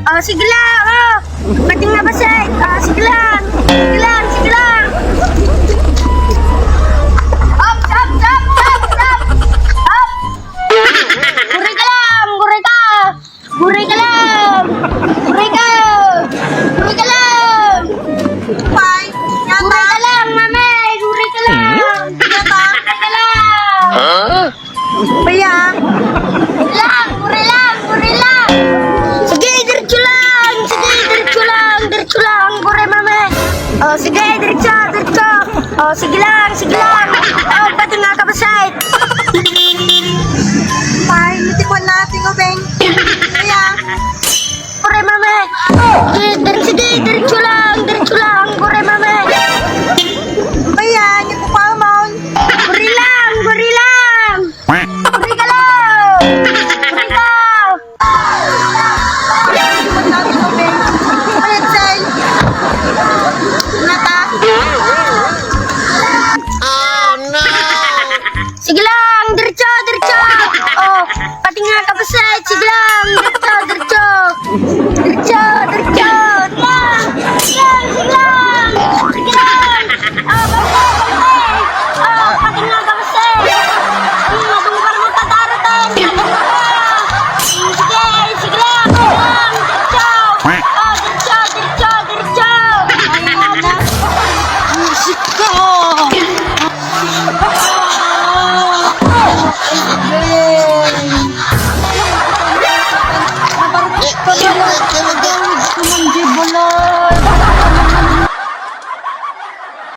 Oh, sige lang. Oh. Pating na ba siya? Sige lang. Sige lang, sige lang. Up, up, up, up, up. Up. Guri ka lang, guri ka. Guri ka lang. Guri ka. Guri ka lang. Pai, Guri ka lang, mami. Guri ka lang. Guri ka lang. Paya. Lang, guri lang, guri lang. Sige, diretso lang. Sige, diretso lang. Diretso lang, guri, mami. Oh, sige, diretso, diretso. Oh, sige lang, sige lang.